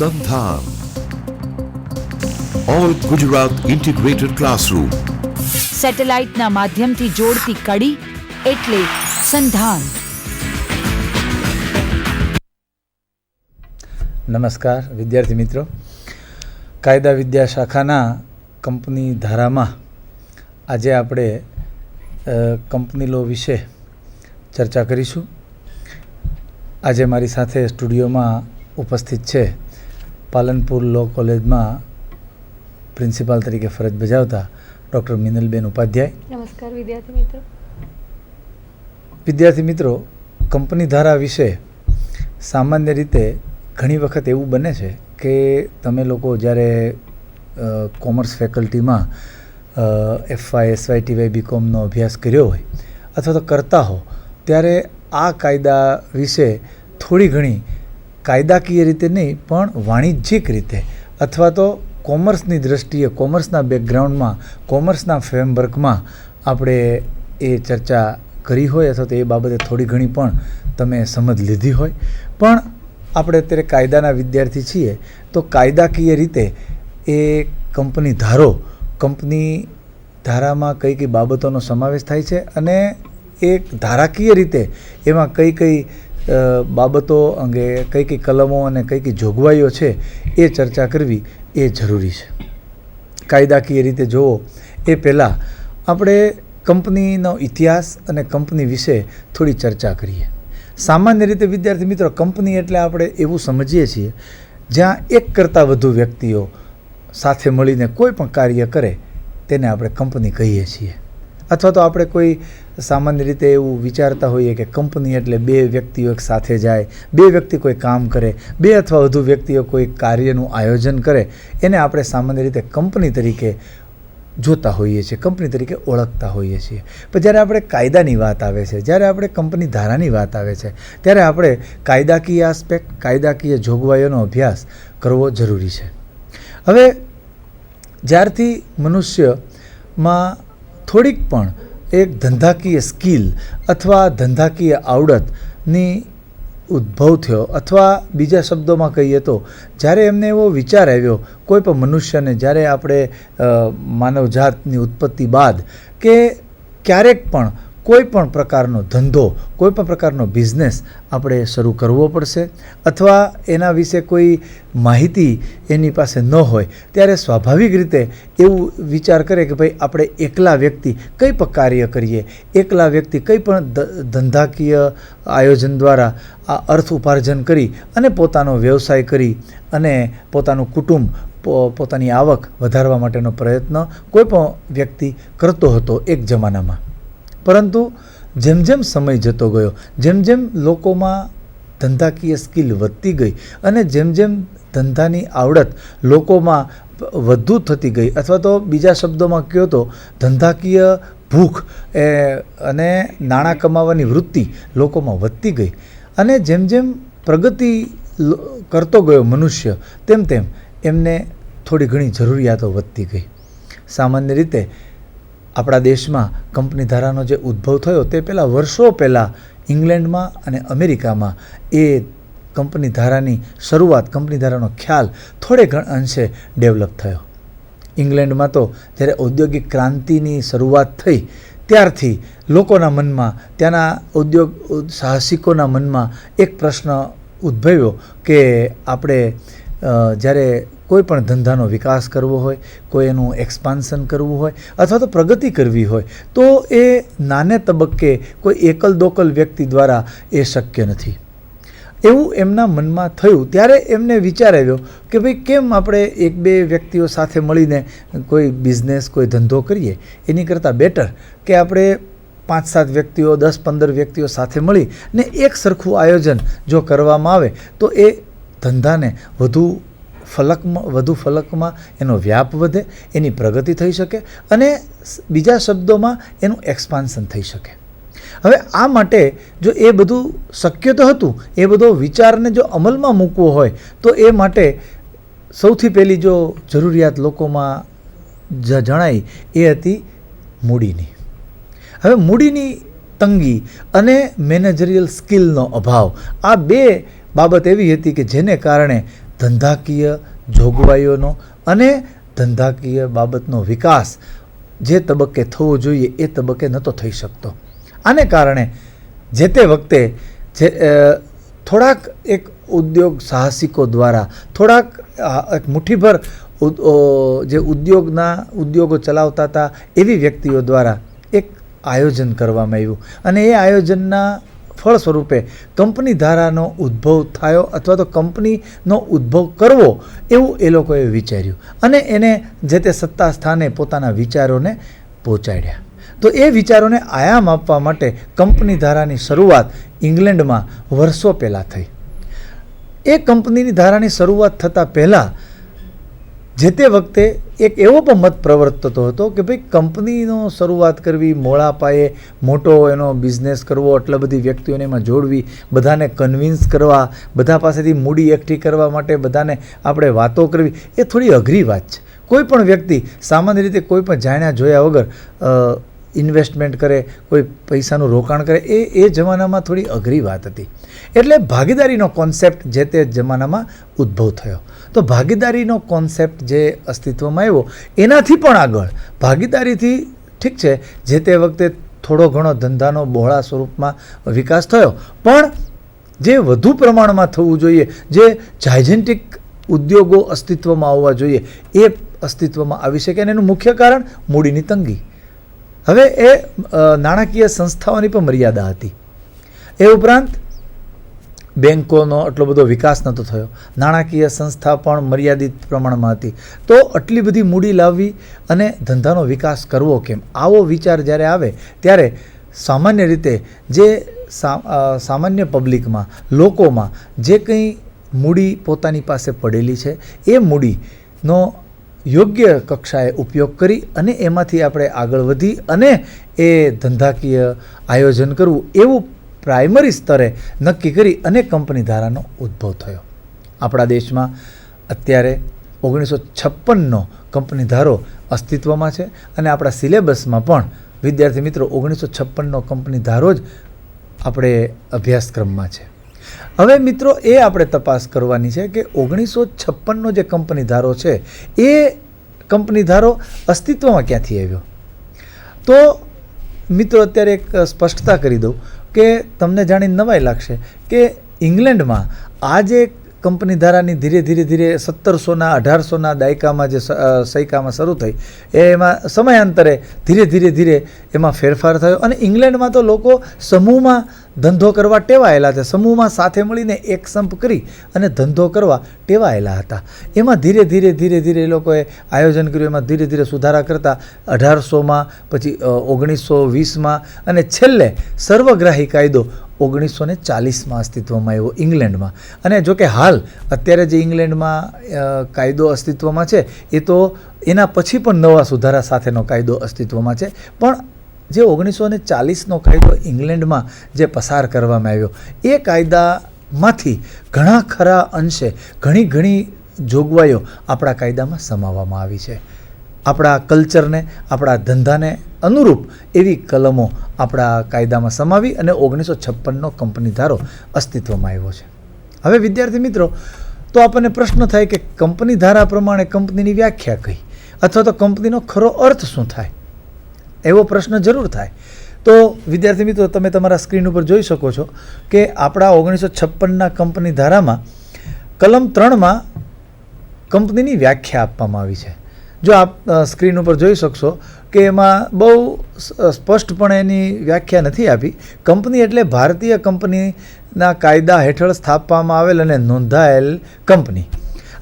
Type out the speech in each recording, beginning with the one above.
સંધાન all Gujarat integrated classroom. સેટેલાઇટના માધ્યમથી જોડતી કડી એટલે સંધાન. નમસ્કાર વિદ્યાર્થી મિત્રો, કાયદા વિદ્યા શાખાના કંપની ધારામાં આજે આપણે કંપની લો વિશે ચર્ચા કરીશું. આજે મારી સાથે સ્ટુડિયોમાં ઉપસ્થિત છે પાલનપુર લો કોલેજમાં પ્રિન્સિપાલ તરીકે ફરજ બજાવતા ડૉક્ટર મિનલબેન ઉપાધ્યાય. નમસ્કાર વિદ્યાર્થી મિત્રો. વિદ્યાર્થી મિત્રો, કંપની ધારા વિશે સામાન્ય રીતે ઘણી વખત એવું બને છે કે તમે લોકો જ્યારે કોમર્સ ફેકલ્ટીમાં FY, SY, TY, BComનો અભ્યાસ કર્યો હોય અથવા તો કરતા હો ત્યારે આ કાયદા વિશે થોડી ઘણી કાયદાકીય રીતે નહીં પણ વાણિજ્યિક રીતે અથવા તો કોમર્સની દૃષ્ટિએ કોમર્સના બેકગ્રાઉન્ડમાં કોમર્સના ફ્રેમવર્કમાં આપણે એ ચર્ચા કરી હોય અથવા તો એ બાબતે થોડી ઘણી પણ તમે સમજ લીધી હોય. પણ આપણે અત્યારે કાયદાના વિદ્યાર્થી છીએ તો કાયદાકીય રીતે એ કંપની ધારામાં કઈ કઈ બાબતોનો સમાવેશ થાય છે અને એ ધારાકીય રીતે એમાં કઈ કઈ બાબતો અંગે કઈ કઈ કલમો અને કઈ કઈ જોગવાઈઓ છે એ ચર્ચા કરવી એ જરૂરી છે. કાયદાકીય રીતે જોવો એ પહેલાં આપણે કંપનીનો ઇતિહાસ અને કંપની વિશે થોડી ચર્ચા કરીએ. સામાન્ય રીતે વિદ્યાર્થી મિત્રો, કંપની એટલે આપણે એવું સમજીએ છીએ જ્યાં એક કરતાં વધુ વ્યક્તિઓ સાથે મળીને કોઈ પણ કાર્ય કરે તેને આપણે કંપની કહીએ છીએ. અથવા તો આપણે કોઈ સામાન્ય રીતે એવું વિચારતા હોઈએ કે કંપની એટલે બે વ્યક્તિઓ એક સાથે જાય, બે વ્યક્તિ કોઈ કામ કરે, બે અથવા વધુ વ્યક્તિઓ કોઈ કાર્યનું આયોજન કરે, એને આપણે સામાન્ય રીતે કંપની તરીકે જોતા હોઈએ છીએ, કંપની તરીકે ઓળખતા હોઈએ છીએ. પણ જ્યારે આપણે કાયદાની વાત આવે છે, જ્યારે આપણે કંપની ધારાની વાત આવે છે, ત્યારે આપણે કાયદાકીય આસ્પેક્ટ, કાયદાકીય જોગવાઈઓનો અભ્યાસ કરવો જરૂરી છે. હવે જ્યારથી મનુષ્યમાં થોડીક પણ એક ધંધાકીય સ્કિલ અથવા ધંધાકીય આવડતની ઉદ્ભવ થયો અથવા બીજા શબ્દોમાં કહીએ તો જ્યારે એમને એવો વિચાર આવ્યો કોઈ પણ મનુષ્યને, જ્યારે આપણે માનવજાતની ઉત્પત્તિ બાદ કે ક્યારેક પણ કોઈ પણ પ્રકારનો ધંધો, કોઈ પણ પ્રકારનો બિઝનેસ આપણે શરૂ કરવો પડશે અથવા એના વિશે કોઈ માહિતી એની પાસે ન હોય ત્યારે સ્વાભાવિક રીતે એવું વિચાર કરે કે ભાઈ આપણે એકલા વ્યક્તિ કંઈ પણ કાર્ય કરીએ, એકલા વ્યક્તિ કંઈ પણ ધંધાકીય આયોજન દ્વારા આ અર્થ ઉપાર્જન કરી અને પોતાનો વ્યવસાય કરી અને પોતાનું કુટુંબ, પોતાની આવક વધારવા માટેનો પ્રયત્ન કોઈ પણ વ્યક્તિ કરતો હતો એક જમાનામાં. પરંતુ જેમ જેમ સમય જતો ગયો, જેમ જેમ લોકોમાં ધંધાકીય સ્કિલ વધતી ગઈ અને જેમ જેમ ધંધાની આવડત લોકોમાં વધુ થતી ગઈ અથવા તો બીજા શબ્દોમાં કહો તો ધંધાકીય ભૂખ અને નાણાં કમાવાની વૃત્તિ લોકોમાં વધતી ગઈ અને જેમ જેમ પ્રગતિ કરતો ગયો મનુષ્ય તેમ તેમ એમને થોડી ઘણી જરૂરિયાતો વધતી ગઈ. સામાન્ય રીતે આપણા દેશમાં કંપની ધારાનો જે ઉદ્ભવ થયો તે પહેલાં વર્ષો પહેલાં ઇંગ્લેન્ડમાં અને અમેરિકામાં એ કંપની ધારાની શરૂઆત, કંપની ધારાનો ખ્યાલ થોડે ઘણા અંશે ડેવલપ થયો. ઇંગ્લેન્ડમાં તો જ્યારે ઔદ્યોગિક ક્રાંતિની શરૂઆત થઈ ત્યારથી લોકોના મનમાં, ત્યાંના ઉદ્યોગ સાહસિકોના મનમાં એક પ્રશ્ન ઉદ્ભવ્યો કે આપણે જ્યારે કોઈ પણ ધંધાનો વિકાસ કરવો હોય, કોઈ એનું એક્સપાન્શન કરવું હોય અથવા તો પ્રગતિ કરવી હોય તો એ નાને તબક્કે કોઈ એકલ દોકલ વ્યક્તિ દ્વારા એ શક્ય નથી. એવું એમના મનમાં થયું ત્યારે એમને વિચાર આવ્યો કે ભાઈ કેમ આપણે એક બે વ્યક્તિઓ સાથે મળીને કોઈ બિઝનેસ, કોઈ ધંધો કરીએ, એની કરતાં બેટર કે આપણે 5-7 વ્યક્તિઓ, 10-15 વ્યક્તિઓ સાથે મળી ને એક સરખું આયોજન જો કરવામાં આવે તો એ ધંધાને વધુ ફલકમાં એનો વ્યાપ વધે, એની પ્રગતિ થઈ શકે અને બીજા શબ્દોમાં એનું એક્સપાન્શન થઈ શકે. હવે આ માટે જો એ બધું શક્ય તો હતું, એ બધો વિચારને જો અમલમાં મૂકવો હોય તો એ માટે સૌથી પહેલી જો જરૂરિયાત લોકોમાં જણાઈ એ હતી મૂડીની. હવે મૂડીની તંગી અને મેનેજરિયલ સ્કિલનો અભાવ, આ બે બાબત એવી હતી કે જેને કારણે ધંધાકીય જોગવાઈઓનો અને ધંધાકીય બાબતનો વિકાસ જે તબક્કે થવો જોઈએ એ તબક્કે નહોતો થઈ શકતો. આને કારણે જે તે વખતે થોડાક એક ઉદ્યોગ સાહસિકો દ્વારા, થોડાક એક મુઠ્ઠીભર જે ઉદ્યોગો ચલાવતા હતા એવી વ્યક્તિઓ દ્વારા એક આયોજન કરવામાં આવ્યું અને એ આયોજનના ફળ સ્વરૂપે કંપની ધારાનો ઉદ્ભવ થયો અથવા તો કંપનીનો ઉદ્ભવ કરવો એવું એ લોકોએ વિચાર્યું અને એને જે તે સત્તા સ્થાને પોતાના વિચારોને પહોંચાડ્યા. તો એ વિચારોને આયામ આપવા માટે કંપની ધારાની શરૂઆત ઇંગ્લેન્ડમાં વર્ષો પહેલાં થઈ. એ કંપનીની ધારાની શરૂઆત થતાં પહેલાં જે તે વખતે એક એવો પણ મત પ્રવર્તતો હતો કે ભાઈ કંપનીનો શરૂઆત કરવી, મોળા પાયે મોટો એનો બિઝનેસ કરવો, આટલા બધી વ્યક્તિઓને એમાં જોડવી, બધાને કન્વિન્સ કરવા, બધા પાસેથી મૂડી એકઠી કરવા માટે બધાને આપણે વાતો કરવી, એ થોડી અઘરી વાત છે. કોઈ પણ વ્યક્તિ સામાન્ય રીતે કોઈ પણ જાણ્યા જોયા વગર ઇન્વેસ્ટમેન્ટ કરે, કોઈ પૈસાનું રોકાણ કરે, એ જમાનામાં થોડી અઘરી વાત હતી. એટલે ભાગીદારીનો કોન્સેપ્ટ જે તે જમાનામાં ઉદ્ભવ થયો. તો ભાગીદારીનો કોન્સેપ્ટ જે અસ્તિત્વમાં આવ્યો એનાથી પણ આગળ ભાગીદારીથી ઠીક છે જે તે વખતે થોડો ઘણો ધંધાનો બહોળા સ્વરૂપમાં વિકાસ થયો, પણ જે વધુ પ્રમાણમાં થવું જોઈએ, જે જાયજેન્ટિક ઉદ્યોગો અસ્તિત્વમાં આવવા જોઈએ એ અસ્તિત્વમાં આવી શકે. અને એનું મુખ્ય કારણ મૂડીની તંગી. હવે એ નાણાકીય સંસ્થાઓની પણ મર્યાદા હતી. એ ઉપરાંત બેન્કોનો આટલો બધો વિકાસ નહોતો થયો, નાણાકીય સંસ્થા પણ મર્યાદિત પ્રમાણમાં હતી. તો આટલી બધી મૂડી લાવવી અને ધંધાનો વિકાસ કરવો કેમ, આવો વિચાર જ્યારે આવે ત્યારે સામાન્ય રીતે જે સામાન્ય પબ્લિકમાં, લોકોમાં જે કંઈ મૂડી પોતાની પાસે પડેલી છે એ મૂડીનો યોગ્ય કક્ષાએ ઉપયોગ કરી અને એમાંથી આપણે આગળ વધી અને એ ધંધાકીય આયોજન કરવું એવું પ્રાઇમરી સ્તરે નક્કી કરી અને કંપની ધારાનો ઉદ્ભવ થયો. આપણા દેશમાં અત્યારે 1956નો કંપની ધારો અસ્તિત્વમાં છે અને આપણા સિલેબસમાં પણ વિદ્યાર્થી મિત્રો 1956નો કંપની ધારો જ આપણે અભ્યાસક્રમમાં છે. હવે મિત્રો એ આપણે તપાસ કરવાની છે કે 1956નો જે કંપની ધારો છે એ કંપની ધારો અસ્તિત્વમાં ક્યાંથી આવ્યો. તો મિત્રો અત્યારે એક સ્પષ્ટતા કરી દઉં કે તમને જાણીને નવાઈ લાગશે કે ઇંગ્લેન્ડમાં આ જે કંપની ધારાની ધીરે ધીરે 1700ના 1800ના દાયકામાં જે સૈકામાં શરૂ થઈ એમાં સમયાંતરે ધીરે એમાં ફેરફાર થયો અને ઇંગ્લેન્ડમાં તો લોકો સમૂહમાં ધંધો કરવા ટેવાયેલા હતા, સમૂહમાં સાથે મળીને એક સંપ કરી અને ધંધો કરવા ટેવાયેલા હતા. એમાં ધીરે એ લોકોએ આયોજન કર્યું, એમાં ધીરે સુધારા કરતા 1800માં, પછી 1920માં અને છેલ્લે સર્વગ્રાહી કાયદો 1940માં અસ્તિત્વમાં આવ્યો ઇંગ્લેન્ડમાં. અને જો કે હાલ અત્યારે જે ઇંગ્લેન્ડમાં કાયદો અસ્તિત્વમાં છે એ તો એના પછી પણ નવા સુધારા સાથેનો કાયદો અસ્તિત્વમાં છે. પણ જે 1940નો કાયદો ઇંગ્લેન્ડમાં જે પસાર કરવામાં આવ્યો એ કાયદામાંથી ઘણા ખરા અંશે ઘણી જોગવાઈઓ આપણા કાયદામાં સમાવવામાં આવી છે. આપણા કલ્ચરને, આપણા ધંધાને અનુરૂપ એવી કલમો આપણા કાયદામાં સમાવી અને 1956નો કંપની ધારો અસ્તિત્વમાં આવ્યો છે. હવે વિદ્યાર્થી મિત્રો, તો આપણને પ્રશ્ન થાય કે કંપની ધારા પ્રમાણે કંપનીની વ્યાખ્યા કઈ અથવા તો કંપનીનો ખરો અર્થ શું થાય, એવો પ્રશ્ન જરૂર થાય. તો વિદ્યાર્થી મિત્રો, તમે તમારા સ્ક્રીન ઉપર જોઈ શકો છો કે આપણા 1956ના કંપની ધારામાં કલમ 3માં કંપનીની વ્યાખ્યા આપવામાં આવી છે. જો આપ સ્ક્રીન ઉપર જોઈ શકશો કે એમાં બહુ સ્પષ્ટપણે એની વ્યાખ્યા નથી આપી. કંપની એટલે ભારતીય કંપનીના કાયદા હેઠળ સ્થાપવામાં આવેલ અને નોંધાયેલ કંપની.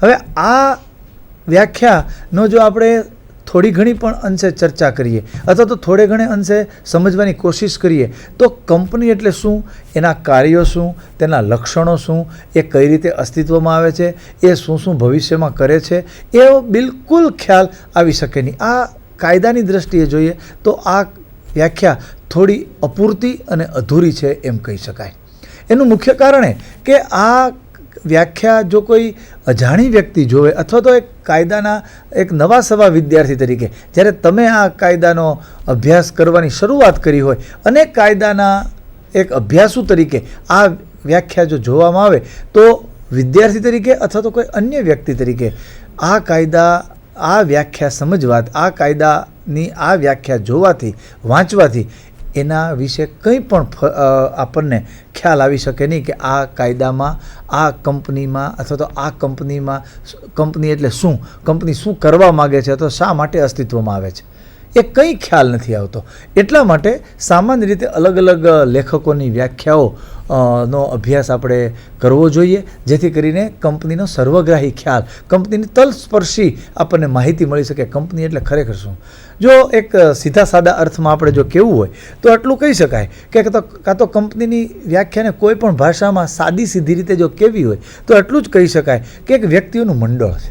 હવે આ વ્યાખ્યાનો જો આપણે થોડી ઘણી પણ અંશે ચર્ચા કરીએ અથવા તો થોડે ઘણે અંશે સમજવાની કોશિશ કરીએ તો કંપની એટલે શું, એના કાર્યો શું, તેના લક્ષણો શું, એ કઈ રીતે અસ્તિત્વમાં આવે છે, એ શું ભવિષ્યમાં કરે છે, એ બિલકુલ ખ્યાલ આવી શકે નહીં. આ કાયદાની દ્રષ્ટિએ જોઈએ તો આ વ્યાખ્યા થોડી અપૂરતી અને અધૂરી છે એમ કહી શકાય. એનું મુખ્ય કારણ એ કે આ વ્યાખ્યા જો કોઈ અજાણી વ્યક્તિ જોવે અથવા તો એક કાયદાના એક નવા સવા વિદ્યાર્થી તરીકે જ્યારે તમે આ કાયદાનો અભ્યાસ કરવાની શરૂઆત કરી હોય અને કાયદાના એક અભ્યાસુ તરીકે આ વ્યાખ્યા જો જોવામાં આવે તો વિદ્યાર્થી તરીકે અથવા તો કોઈ અન્ય વ્યક્તિ તરીકે આ કાયદા, આ વ્યાખ્યા સમજવા, આ કાયદાની આ વ્યાખ્યા જોવાથી, વાંચવાથી એના વિશે કંઈ પણ આપણને ખ્યાલ આવી શકે નહીં કે આ કાયદામાં, આ કંપનીમાં અથવા તો આ કંપનીમાં, કંપની એટલે શું, કંપની શું કરવા માગે છે અથવા શા માટે અસ્તિત્વમાં આવે છે, એ કંઈ ખ્યાલ નથી આવતો. એટલા માટે સામાન્ય રીતે અલગ અલગ લેખકોની વ્યાખ્યાઓ નો અભ્યાસ આપણે કરવો જોઈએ, જેથી કરીને કંપનીનો સર્વગ્રાહી ખ્યાલ, કંપનીની તલસ્પર્શી આપણને માહિતી મળી શકે. કંપની એટલે ખરેખર શું? જો એક સીધા સાદા અર્થમાં આપણે જો કહેવું હોય તો આટલું કહી શકાય કે કાં તો કંપનીની વ્યાખ્યાને કોઈ પણ ભાષામાં સાદી સીધી રીતે જો કહેવી હોય તો એટલું જ કહી શકાય કે એક વ્યક્તિઓનું મંડળ છે.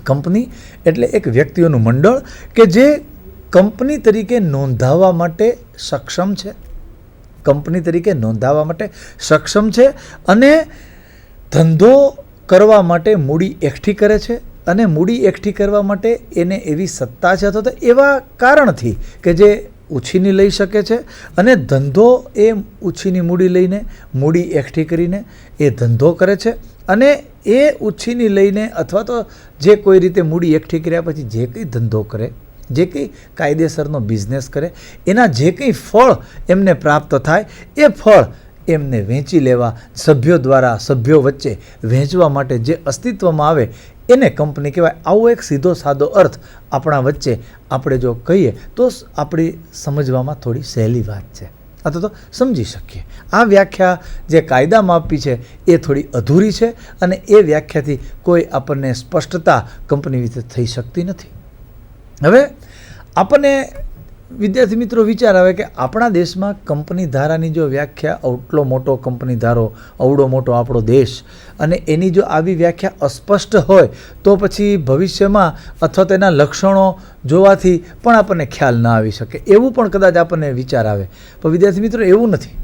કંપની એટલે એક વ્યક્તિઓનું મંડળ કે જે કંપની તરીકે નોંધાવવા માટે સક્ષમ છે, કંપની તરીકે નોંધાવવા માટે સક્ષમ છે અને ધંધો કરવા માટે મૂડી એકઠી કરે છે, અને મૂડી એકઠી કરવા માટે એને એવી સત્તા છે અથવા તો એવા કારણથી કે જે ઉછીની લઈ શકે છે, અને ધંધો એ ઉછીની મૂડી લઈને, મૂડી એકઠી કરીને એ ધંધો કરે છે, અને એ ઉછીની લઈને અથવા તો જે કોઈ રીતે મૂડી એકઠી કર્યા પછી જે કંઈ ધંધો કરે, જે કંઈ કાયદેસરનો બિઝનેસ કરે, એના જે કંઈ ફળ એમને પ્રાપ્ત થાય એ ફળ એમને વેચી લેવા, સભ્યો દ્વારા સભ્યો વચ્ચે વહેંચવા માટે જે અસ્તિત્વમાં આવે એને કંપની કહેવાય. આવો એક સીધો સાદો અર્થ આપણા વચ્ચે આપણે જો કહીએ તો આપણી સમજવામાં થોડી સહેલી વાત છે, અથવા તો સમજી શકીએ. આ વ્યાખ્યા જે કાયદામાં આપી છે એ થોડી અધૂરી છે, અને એ વ્યાખ્યાથી કોઈ આપણને સ્પષ્ટતા કંપની વિશે થઈ શકતી નથી. હવે આપણને વિદ્યાર્થી મિત્રો વિચાર આવે કે આપણા દેશમાં કંપની ધારાની જો વ્યાખ્યા, આટલો મોટો કંપની ધારો, અવડો મોટો આપણો દેશ, અને એની જો આવી વ્યાખ્યા અસ્પષ્ટ હોય તો પછી ભવિષ્યમાં અથવા તો એના લક્ષણો જોવાથી પણ આપણને ખ્યાલ ના આવી શકે, એવું પણ કદાચ આપણને વિચાર આવે. પણ વિદ્યાર્થી મિત્રો એવું નથી.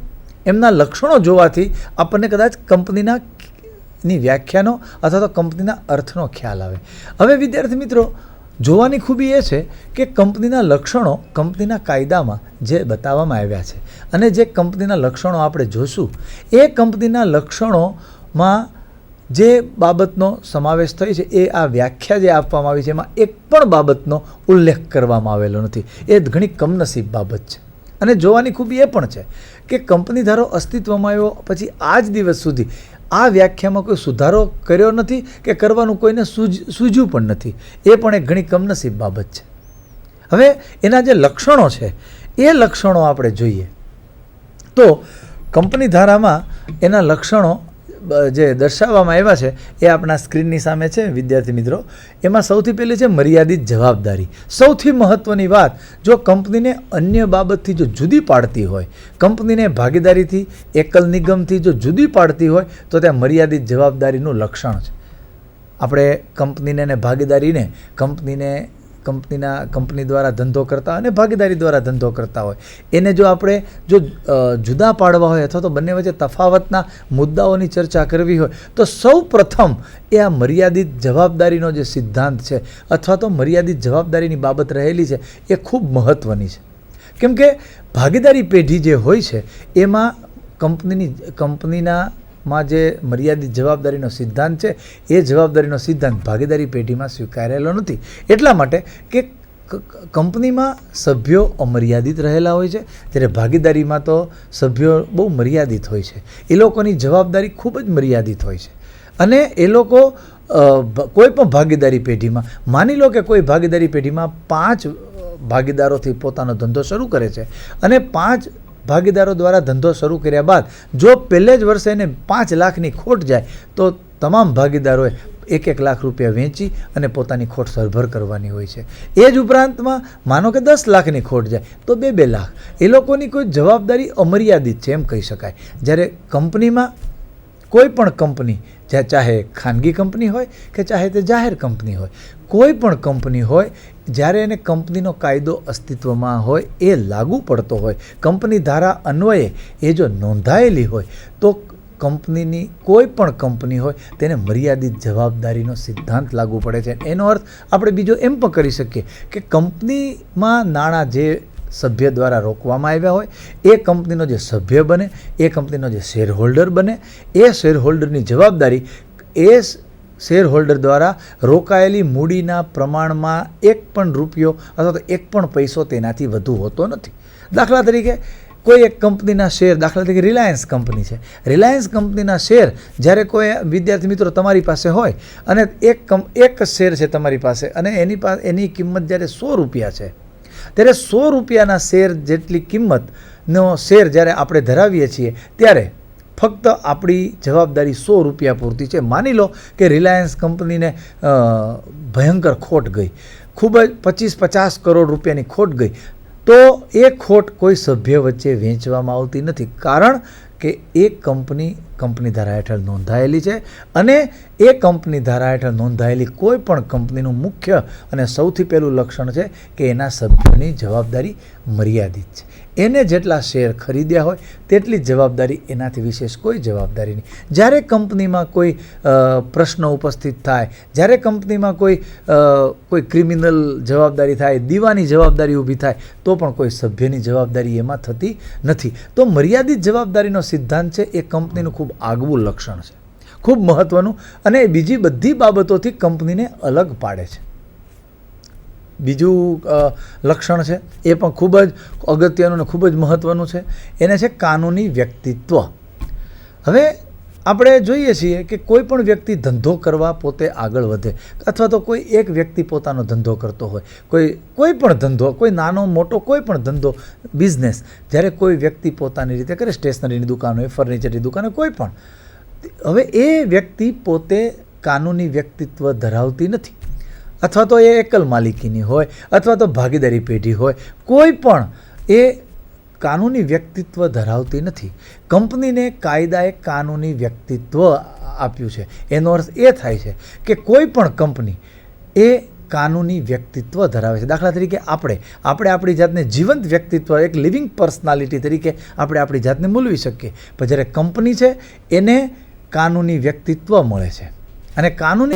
એમના લક્ષણો જોવાથી આપણને કદાચ કંપનીની વ્યાખ્યાનો અથવા તો કંપનીના અર્થનો ખ્યાલ આવે. હવે વિદ્યાર્થી મિત્રો, જોવાની ખૂબી એ છે કે કંપનીના લક્ષણો કંપનીના કાયદામાં જે બતાવવામાં આવ્યા છે, અને જે કંપનીના લક્ષણો આપણે જોશું એ કંપનીના લક્ષણોમાં જે બાબતનો સમાવેશ થયો છે એ આ વ્યાખ્યા જે આપવામાં આવી છે એમાં એક પણ બાબતનો ઉલ્લેખ કરવામાં આવેલો નથી. એ ઘણી કમનસીબ બાબત છે. અને જોવાની ખૂબી એ પણ છે કે કંપની ધારો અસ્તિત્વમાં આવ્યો પછી આજ દિવસ સુધી આ વ્યાખ્યામાં કોઈ સુધારો કર્યો નથી કે કરવાનું કોઈને સૂઝ્યું પણ નથી. એ પણ એક ઘણી કમનસીબ બાબત છે. હવે એના જે લક્ષણો છે એ લક્ષણો આપણે જોઈએ તો કંપની ધારામાં એના લક્ષણો જે દર્શાવવામાં આવ્યા છે એ આપણા સ્ક્રીનની સામે છે વિદ્યાર્થી મિત્રો. એમાં સૌથી પહેલી છે મર્યાદિત જવાબદારી. સૌથી મહત્ત્વની વાત, જો કંપનીને અન્ય બાબતથી જો જુદી પાડતી હોય, કંપનીને ભાગીદારીથી, એકલ નિગમથી જો જુદી પાડતી હોય તો ત્યાં મર્યાદિત જવાબદારીનું લક્ષણ છે. આપણે કંપનીને અને ભાગીદારીને કંપની દ્વારા ધંધો કરતા અને ભાગીદારી દ્વારા ધંધો કરતા હોય એને જો આપણે જુદા પાડવા હોય અથવા તો બંને વચ્ચે તફાવતના મુદ્દાઓની ચર્ચા કરવી હોય તો સૌ પ્રથમ એ આ મર્યાદિત જવાબદારીનો જે સિદ્ધાંત છે અથવા તો મર્યાદિત જવાબદારીની બાબત રહેલી છે એ ખૂબ મહત્ત્વની છે. કેમ કે ભાગીદારી પેઢી જે હોય છે એમાં કંપનીના જે મર્યાદિત જવાબદારીનો સિદ્ધાંત છે એ જવાબદારીનો સિદ્ધાંત ભાગીદારી પેઢીમાં સ્વીકારેલો નથી. એટલા માટે કે કંપનીમાં સભ્યો અમર્યાદિત રહેલા હોય છે, જ્યારે ભાગીદારીમાં તો સભ્યો બહુ મર્યાદિત હોય છે. એ લોકોની જવાબદારી ખૂબ જ મર્યાદિત હોય છે. અને એ લોકો કોઈ પણ ભાગીદારી પેઢીમાં, માની લો કે કોઈ ભાગીદારી પેઢીમાં 5 ભાગીદારોથી પોતાનો ધંધો શરૂ કરે છે, અને 5 ભાગીદારો દ્વારા ધંધો શરૂ કર્યા બાદ જો પહેલે જ વર્ષે એને 5 લાખની ખોટ જાય તો તમામ ભાગીદારોએ 1-1 લાખ રૂપિયા વેચી અને પોતાની ખોટ સરભર કરવાની હોય છે. એ જ ઉપરાંતમાં માનો કે 10 લાખની ખોટ જાય તો 2-2 લાખ. એ લોકોની કોઈ જવાબદારી અમર્યાદિત છે એમ કહી શકાય. જ્યારે કંપનીમાં કોઈ પણ કંપની, ચાહે ખાનગી કંપની હોય કે ચાહે તે જાહેર કંપની હોય, કોઈ પણ કંપની હોય, જ્યારે એને કંપનીનો કાયદો અસ્તિત્વમાં હોય, એ લાગુ પડતો હોય, કંપની ધારા અન્વયે એ જો નોંધાયેલી હોય તો કંપનીની કોઈ પણ કંપની હોય તેને મર્યાદિત જવાબદારીનો સિદ્ધાંત લાગુ પડે છે. એનો અર્થ આપણે બીજો એમ પણ કરી શકીએ કે કંપનીમાં નાણાં જે સભ્ય દ્વારા રોકવામાં આવ્યા હોય, એ કંપનીનો જે સભ્ય બને, એ કંપનીનો જે શેર હોલ્ડર બને, એ શેર હોલ્ડરની જવાબદારી એ શેર હોલ્ડર દ્વારા રોકાયેલી મૂડીના પ્રમાણમાં એક પણ રૂપિયો અથવા તો એક પણ પૈસો તેનાથી વધુ હોતો નથી. દાખલા તરીકે કોઈ એક કંપનીના શેર, દાખલા તરીકે રિલાયન્સ કંપની છે, રિલાયન્સ કંપનીના શેર જ્યારે કોઈ વિદ્યાર્થી મિત્રો તમારી પાસે હોય અને એક શેર છે તમારી પાસે અને એની કિંમત જ્યારે 100 રૂપિયા છે, ત્યારે 100 રૂપિયાના શેર જેટલી કિંમતનો શેર જ્યારે આપણે ધરાવીએ છીએ ત્યારે ફક્ત આપણી જવાબદારી 100 રૂપિયા પૂરતી છે. માની લો કે રિલાયન્સ કંપનીને ભયંકર ખોટ ગઈ, ખૂબ જ 25-50 કરોડ રૂપિયાની ખોટ ગઈ, તો એ ખોટ કોઈ સભ્ય વચ્ચે વહેંચવામાં આવતી નથી, કારણ કે એ કંપની ધારા હેઠળ નોંધાયેલી છે અને એ કંપની ધારા હેઠળ નોંધાયેલી કોઈ પણ કંપનીનું મુખ્ય અને સૌથી પહેલું લક્ષણ છે કે એના સભ્યોની જવાબદારી મર્યાદિત છે. એને જેટલા શેર ખરીદ્યા હોય તેટલી જ જવાબદારી, એનાથી વિશેષ કોઈ જવાબદારી નહીં. જ્યારે કંપનીમાં કોઈ પ્રશ્ન ઉપસ્થિત થાય, જ્યારે કંપનીમાં કોઈ ક્રિમિનલ જવાબદારી થાય, દીવાની જવાબદારી ઊભી થાય, તો પણ કોઈ સભ્યની જવાબદારી એમાં થતી નથી. તો મર્યાદિત જવાબદારીનો સિદ્ધાંત છે એ કંપનીનું ખૂબ આગવું લક્ષણ છે, ખૂબ મહત્ત્વનું, અને બીજી બધી બાબતોથી કંપનીને અલગ પાડે છે. બીજું લક્ષણ છે એ પણ ખૂબ જ અગત્યનું અને ખૂબ જ મહત્ત્વનું છે, એને છે કાનૂની વ્યક્તિત્વ. હવે આપણે જોઈએ છીએ કે કોઈ પણ વ્યક્તિ ધંધો કરવા પોતે આગળ વધે, અથવા તો કોઈ એક વ્યક્તિ પોતાનો ધંધો કરતો હોય, કોઈ પણ ધંધો, કોઈ નાનો મોટો કોઈ પણ ધંધો, બિઝનેસ જ્યારે કોઈ વ્યક્તિ પોતાની રીતે કરે, સ્ટેશનરીની દુકાન હોય, ફર્નિચરની દુકાન હોય, કોઈ પણ, હવે એ વ્યક્તિ પોતે કાનૂની વ્યક્તિત્વ ધરાવતી નથી, અથવા તો એ એકલ માલિકીની હોય, અથવા તો ભાગીદારી પેઢી હોય, કોઈ પણ એ કાનૂની વ્યક્તિત્વ ધરાવતી નથી. કંપનીને કાયદાએ કાનૂની વ્યક્તિત્વ આપ્યું છે. એનો અર્થ એ થાય છે કે કોઈ પણ કંપની એ કાનૂની વ્યક્તિત્વ ધરાવે છે. દાખલા તરીકે આપણે આપણી જાતને જીવંત વ્યક્તિત્વ, એક લિવિંગ પર્સનાલિટી તરીકે આપણે આપણી જાતને મૂલવી શકીએ, પણ જ્યારે કંપની છે એને કાનૂની વ્યક્તિત્વ મળે છે. અને કાનૂની